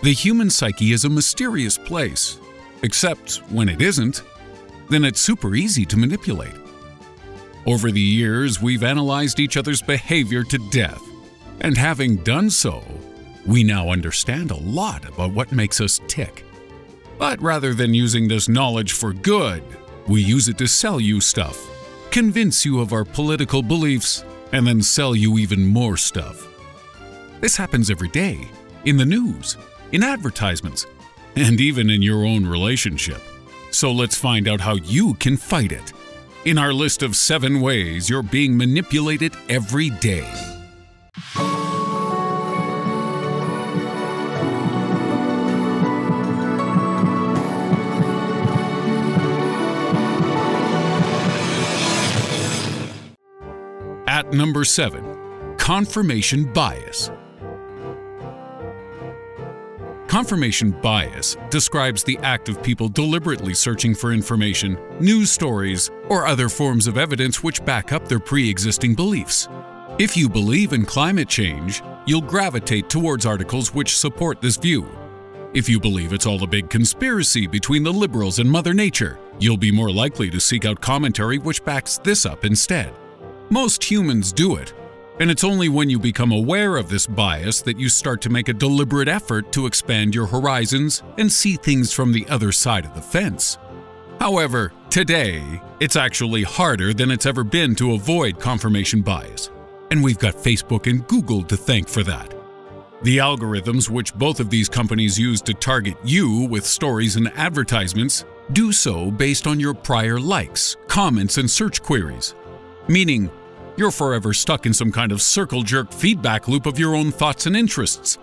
The human psyche is a mysterious place, except when it isn't, then it's super easy to manipulate. Over the years, we've analyzed each other's behavior to death, and having done so, we now understand a lot about what makes us tick. But rather than using this knowledge for good, we use it to sell you stuff, convince you of our political beliefs, and then sell you even more stuff. This happens every day, in the news, in advertisements, and even in your own relationship. So let's find out how you can fight it in our list of 7 ways you're being manipulated every day. At number 7, confirmation bias. Confirmation bias describes the act of people deliberately searching for information, news stories, or other forms of evidence which back up their pre-existing beliefs. If you believe in climate change, you'll gravitate towards articles which support this view. If you believe it's all a big conspiracy between the liberals and Mother Nature, you'll be more likely to seek out commentary which backs this up instead. Most humans do it, and it's only when you become aware of this bias that you start to make a deliberate effort to expand your horizons and see things from the other side of the fence. However, today, it's actually harder than it's ever been to avoid confirmation bias, and we've got Facebook and Google to thank for that. The algorithms which both of these companies use to target you with stories and advertisements do so based on your prior likes, comments, and search queries, meaning you're forever stuck in some kind of circle-jerk feedback loop of your own thoughts and interests.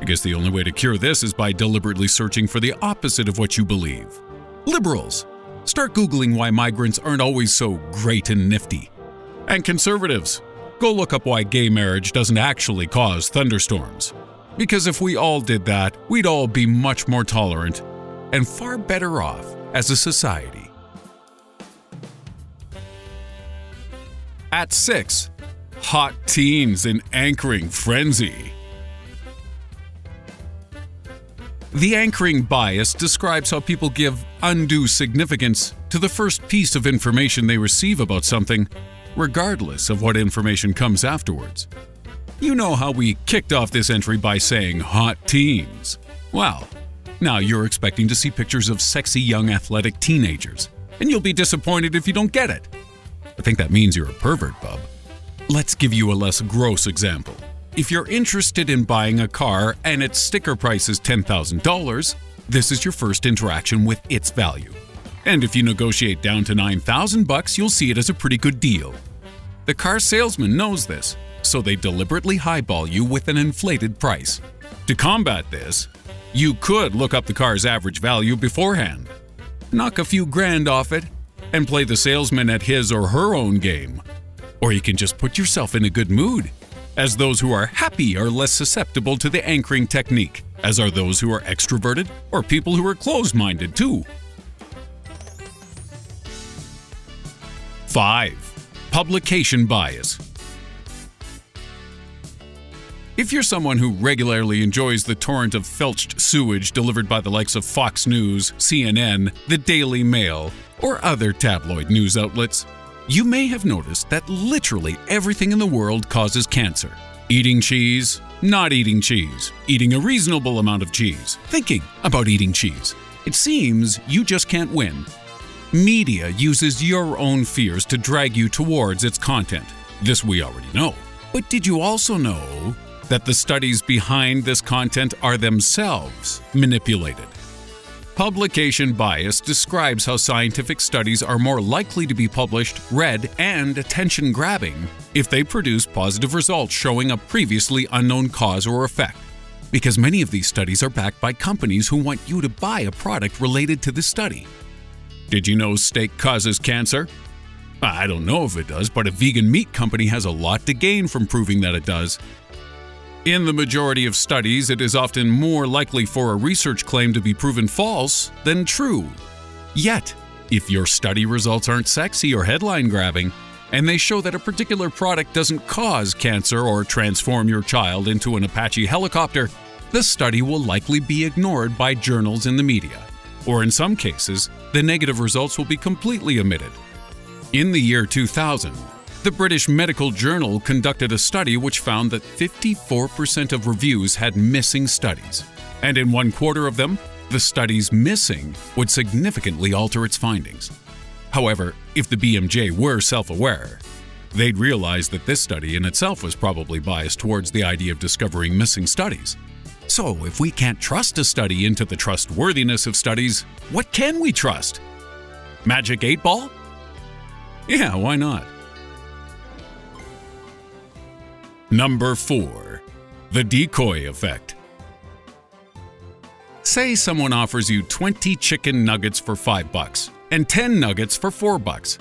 I guess the only way to cure this is by deliberately searching for the opposite of what you believe. Liberals, start Googling why migrants aren't always so great and nifty. And conservatives, go look up why gay marriage doesn't actually cause thunderstorms. Because if we all did that, we'd all be much more tolerant and far better off as a society. At 6, hot teens in anchoring frenzy. The anchoring bias describes how people give undue significance to the first piece of information they receive about something, regardless of what information comes afterwards. You know how we kicked off this entry by saying hot teens. Well, now you're expecting to see pictures of sexy young athletic teenagers, and you'll be disappointed if you don't get it. I think that means you're a pervert, bub. Let's give you a less gross example. If you're interested in buying a car and its sticker price is $10,000, this is your first interaction with its value. And if you negotiate down to $9,000, you'll see it as a pretty good deal. The car salesman knows this, so they deliberately highball you with an inflated price. To combat this, you could look up the car's average value beforehand, knock a few grand off it, and play the salesman at his or her own game. Or you can just put yourself in a good mood, as those who are happy are less susceptible to the anchoring technique, as are those who are extroverted or people who are closed-minded too. 5. Publication bias. If you're someone who regularly enjoys the torrent of felched sewage delivered by the likes of Fox News, CNN, the Daily Mail, or other tabloid news outlets, you may have noticed that literally everything in the world causes cancer. Eating cheese, not eating cheese, eating a reasonable amount of cheese, thinking about eating cheese. It seems you just can't win. Media uses your own fears to drag you towards its content. This we already know. But did you also know that the studies behind this content are themselves manipulated? Publication bias describes how scientific studies are more likely to be published, read, and attention-grabbing if they produce positive results showing a previously unknown cause or effect, because many of these studies are backed by companies who want you to buy a product related to the study. Did you know steak causes cancer? I don't know if it does, but a vegan meat company has a lot to gain from proving that it does. In the majority of studies, it is often more likely for a research claim to be proven false than true. Yet, if your study results aren't sexy or headline-grabbing, and they show that a particular product doesn't cause cancer or transform your child into an Apache helicopter, the study will likely be ignored by journals in the media, or in some cases, the negative results will be completely omitted. In the year 2000, the British Medical Journal conducted a study which found that 54% of reviews had missing studies, and in 1/4 of them, the studies missing would significantly alter its findings. However, if the BMJ were self-aware, they'd realize that this study in itself was probably biased towards the idea of discovering missing studies. So, if we can't trust a study into the trustworthiness of studies, what can we trust? Magic 8 Ball? Yeah, why not? Number 4. The Decoy Effect. Say someone offers you 20 chicken nuggets for $5 and 10 nuggets for $4.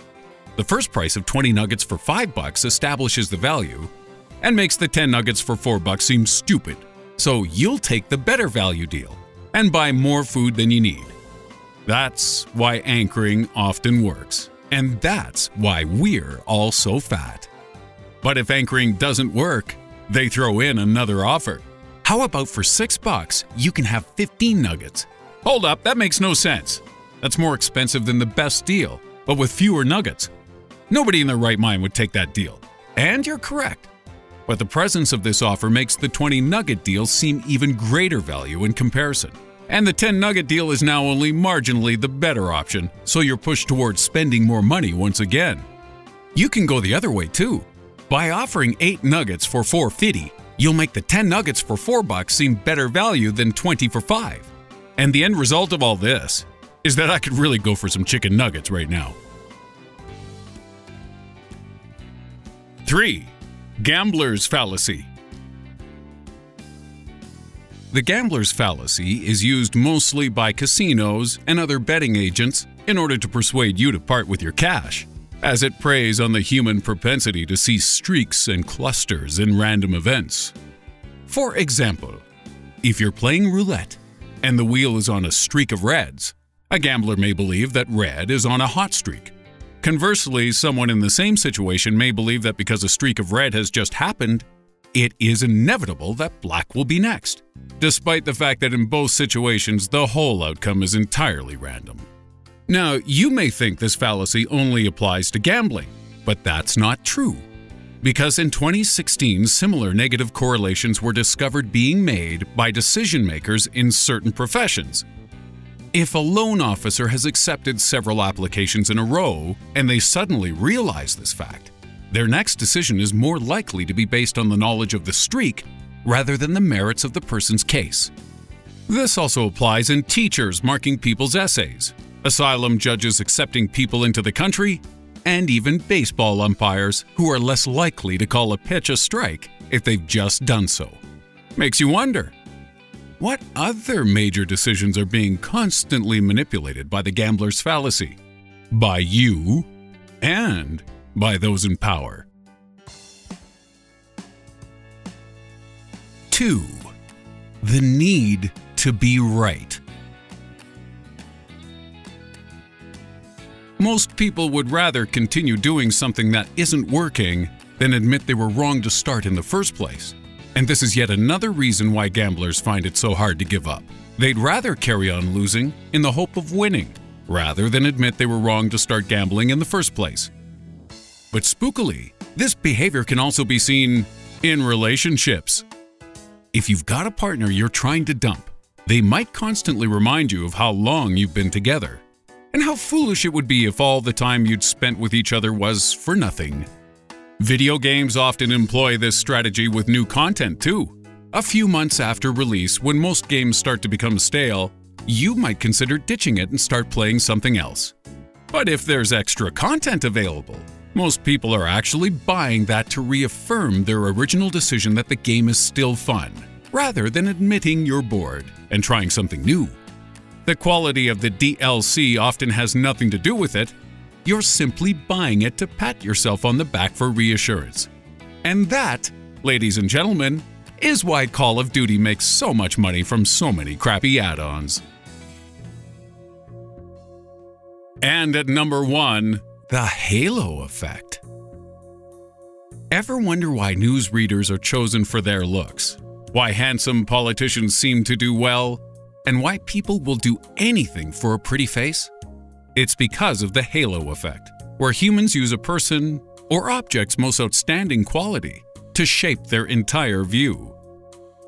The first price of 20 nuggets for $5 establishes the value and makes the 10 nuggets for $4 seem stupid. So you'll take the better value deal and buy more food than you need. That's why anchoring often works, and that's why we're all so fat. But if anchoring doesn't work, they throw in another offer. How about for $6, you can have 15 nuggets? Hold up, that makes no sense. That's more expensive than the best deal, but with fewer nuggets. Nobody in their right mind would take that deal. And you're correct. But the presence of this offer makes the 20 nugget deal seem even greater value in comparison. And the 10 nugget deal is now only marginally the better option, so you're pushed towards spending more money once again. You can go the other way too. By offering 8 nuggets for $4.50, you'll make the 10 nuggets for $4 seem better value than 20 for $5. And the end result of all this is that I could really go for some chicken nuggets right now. 3. Gambler's fallacy. The gambler's fallacy is used mostly by casinos and other betting agents in order to persuade you to part with your cash, as it preys on the human propensity to see streaks and clusters in random events. For example, if you're playing roulette and the wheel is on a streak of reds, a gambler may believe that red is on a hot streak. Conversely, someone in the same situation may believe that because a streak of red has just happened, it is inevitable that black will be next, despite the fact that in both situations the whole outcome is entirely random. Now, you may think this fallacy only applies to gambling, but that's not true. Because in 2016, similar negative correlations were discovered being made by decision makers in certain professions. If a loan officer has accepted several applications in a row and they suddenly realize this fact, their next decision is more likely to be based on the knowledge of the streak rather than the merits of the person's case. This also applies in teachers marking people's essays, asylum judges accepting people into the country, and even baseball umpires who are less likely to call a pitch a strike if they've just done so. Makes you wonder, what other major decisions are being constantly manipulated by the gambler's fallacy? By you and by those in power. 2. The need to be right. Most people would rather continue doing something that isn't working than admit they were wrong to start in the first place. And this is yet another reason why gamblers find it so hard to give up. They'd rather carry on losing in the hope of winning, rather than admit they were wrong to start gambling in the first place. But spookily, this behavior can also be seen in relationships. If you've got a partner you're trying to dump, they might constantly remind you of how long you've been together, and how foolish it would be if all the time you'd spent with each other was for nothing. Video games often employ this strategy with new content too. A few months after release, when most games start to become stale, you might consider ditching it and start playing something else. But if there's extra content available, most people are actually buying that to reaffirm their original decision that the game is still fun, rather than admitting you're bored and trying something new. The quality of the DLC often has nothing to do with it. You're simply buying it to pat yourself on the back for reassurance. And that, ladies and gentlemen, is why Call of Duty makes so much money from so many crappy add-ons. And at number 1, the halo effect. Ever wonder why newsreaders are chosen for their looks? why handsome politicians seem to do well, and why people will do anything for a pretty face? It's because of the halo effect, where humans use a person or object's most outstanding quality to shape their entire view.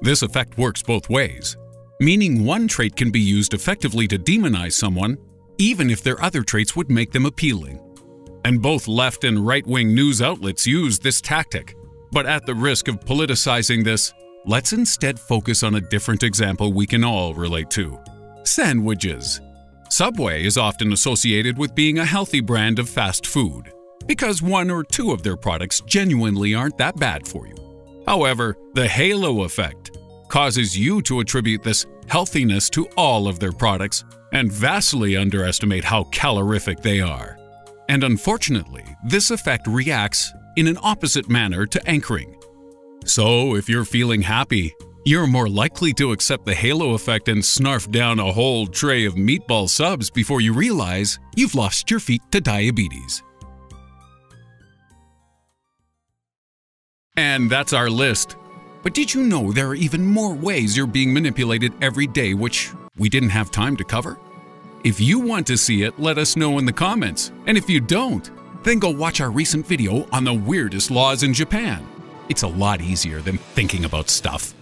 This effect works both ways, meaning one trait can be used effectively to demonize someone, even if their other traits would make them appealing. And both left and right-wing news outlets use this tactic. But at the risk of politicizing this, let's instead focus on a different example we can all relate to: sandwiches. Subway is often associated with being a healthy brand of fast food, because one or two of their products genuinely aren't that bad for you. However, the halo effect causes you to attribute this healthiness to all of their products and vastly underestimate how calorific they are. And unfortunately, this effect reacts in an opposite manner to anchoring. So if you're feeling happy, you're more likely to accept the halo effect and snarf down a whole tray of meatball subs before you realize you've lost your feet to diabetes. And that's our list. But did you know there are even more ways you're being manipulated every day which we didn't have time to cover? If you want to see it, let us know in the comments. And if you don't, then go watch our recent video on the weirdest laws in Japan. It's a lot easier than thinking about stuff.